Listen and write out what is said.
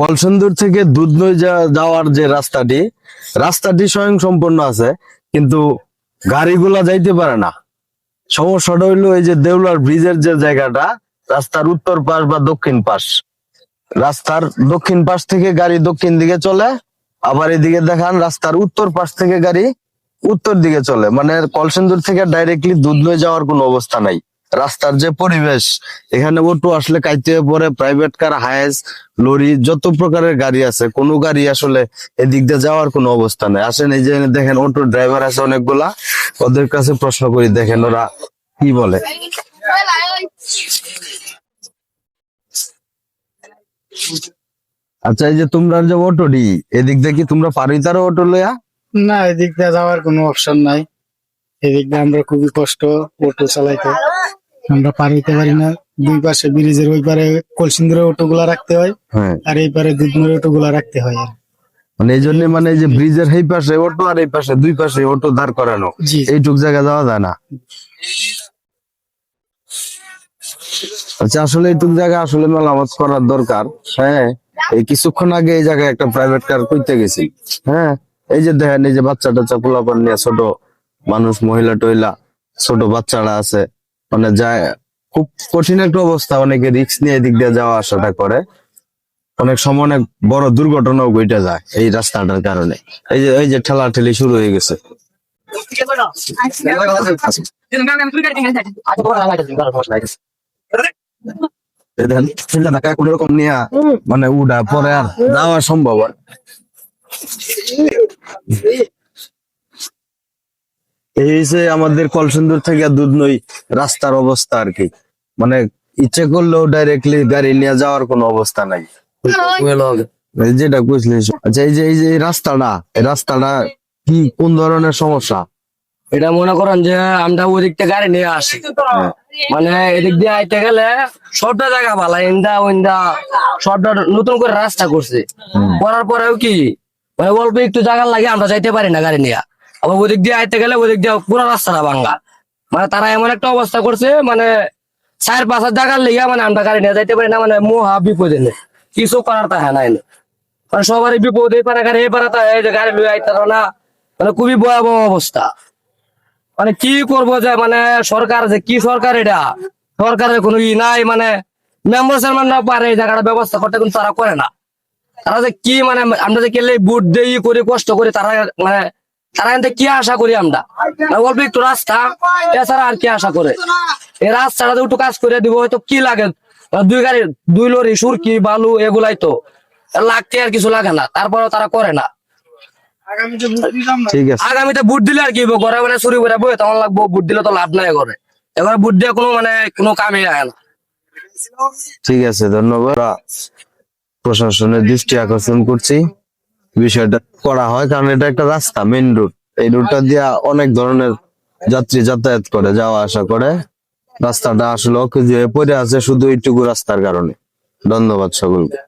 কলসিন্দুর থেকে দুধনই যাওয়ার যে রাস্তাটি স্বয়ং সম্পূর্ণ আছে, কিন্তু গাড়িগুলা যাইতে পারে না। সমস্যাটা হইলো এই যে দেউলার ব্রিজের যে জায়গাটা, রাস্তার উত্তর পাশ বা দক্ষিণ পাশ, রাস্তার দক্ষিণ পাশ থেকে গাড়ি দক্ষিণ দিকে চলে, আবার এদিকে দেখান রাস্তার উত্তর পাশ থেকে গাড়ি উত্তর দিকে চলে। মানে কলসিন্দুর থেকে ডাইরেক্টলি দুধনই যাওয়ার কোনো অবস্থা নাই। রাস্তার যে পরিবেশ, এখানে অটো আসলে কাইতে পরে, প্রাইভেট কার, হায়েস, লরি, যত প্রকারের গাড়ি আছে, কোনো গাড়ি আসলে এদিক দিয়ে যাওয়ার কোনো অবস্থা নাই। আসেন এই যে দেখেন অটো ড্রাইভার আছে অনেকগুলা, ওদের কাছে প্রশ্ন করি, দেখেন ওরা কি বলে। আচ্ছা, এই যে তোমরা যে অটোডি, এদিক দিয়ে কি তোমরা পারিতারো অটো লইয়া? না, এদিক দিয়ে যাওয়ার কোনো অপশন নাই। এদিক দিয়ে আমরা খুবই কষ্ট অটো চালাইতে, আমরা পার হইতে পারি না। দুই পাশে ব্রিজের ওই পারে কলসিন্দুরের অটো গুলা রাখতে হয়, হ্যাঁ, আর এই পারে দুধনৈর অটো গুলা রাখতে হয়। আর মানে এই জন্য, মানে এই যে ব্রিজের এই পাশে অটো আর এই পাশে দুই পাশে অটো দাঁড় করানো, জি, এইটুক জায়গা যাওয়া যায় না। আচ্ছা, আসলে এইটুক জায়গা আসলে মেরামত করার দরকার। হ্যাঁ, এই কিছুক্ষণ আগে এই জায়গায় একটা প্রাইভেট কার কইতে গেছি। হ্যাঁ, এই যে দেখেন, এই যে বাচ্চা টাচ্চা পোলাপান নিয়ে, ছোট মানুষ, মহিলা টহিলা, ছোট বাচ্চারা আছে, মানে যায়, খুব কঠিন একটা অবস্থা। অনেকে রিস্ক নিয়ে এদিক দিয়ে যাওয়া আসাটা করে, অনেক সময় অনেক বড় দুর্ঘটনাও ঘটে যায় এই রাস্তাটার কারণে। এই যে ঠেলা ঠেলি শুরু হয়ে গেছে। কোন রকম নিয়ে মানে উড়া পরে আর যাওয়া সম্ভব হয়। এই যে আমাদের কলসিন্দুর থেকে দুধনই রাস্তার অবস্থা আর কি, মানে ইচ্ছে করলেও ডাইরেক্টলি গাড়ি নিয়ে যাওয়ার কোনো অবস্থা নাই। যেটা বুঝলি। আচ্ছা, এই যে এই রাস্তাটা কি, কোন ধরনের সমস্যা? এটা মনে করেন যে আমরা ওই দিক থেকে গাড়ি নিয়ে আসি, মানে এদিক দিয়ে আইতে গেলে সবটা জায়গা ভালো, ইন্দা সবটা নতুন করে রাস্তা করছে, করার পরেও কি মানে অল্প একটু জায়গা লাগে আমরা যাইতে পারি না গাড়ি নিয়ে। আবার ওদিক দিয়ে আইতে গেলে ওদিক দিয়ে পুরো রাস্তাটা ভাঙ্গা, মানে তারা এমন একটা অবস্থা করছে, মানে 4-5 জায়গার লেগে মানে আমরা গাড়ি নিয়ে যাইতে পারি না, মানে মহা বিপদে নেই, কিছু করার তা হ্যাঁ নাই। মানে সবারই বিপদ, এই পারে গাড়ি, এই পারে গাড়ি লুয়ে আইতে না, মানে খুবই ভয়াবহ অবস্থা। মানে কি করবো যে, মানে সরকার যে কি সরকার, এটা সরকারের কোনো ই নাই, মানে মেম্বার চেয়ারম্যান না পারে এই জায়গাটা ব্যবস্থা করতে, কিন্তু তারা করে না। তারা যে কি, মানে আমরা যে কেলে বুট দিয়ে করি, কষ্ট করি, তারা মানে তারা এতে কি আশা করি আমরা, অল্প একটু রাস্তা, এছাড়া আর কি আশা করে? এই রাস্তাটা একটু কাজ করে দিব, হয়তো কি লাগে, 2 লরি সুরকি বালু এগুলাই তো লাগতে, আর কিছু লাগে না, তারপরেও তারা করে না। ঠিক আছে, আগামীতে ভোট দিলে আর কি ঘরে ঘরে চুরি করে বই তখন লাগবো, ভোট দিলে তো লাভ নাই করে, এবার ভোট দিয়ে কোনো কামে আয় না। ঠিক আছে, ধন্যবাদ। প্রশাসনের দৃষ্টি আকর্ষণ করছি, বিষয়টা করা হয়, কারণ এটা একটা রাস্তা, মেইন রুট। এই রুটটা দিয়ে অনেক ধরনের যাত্রী যাতায়াত করে, যাওয়া আসা করে। রাস্তাটা আসলে অকেজো হয়ে পড়ে আছে শুধু এইটুকু রাস্তার কারণে। ধন্যবাদ সকলকে।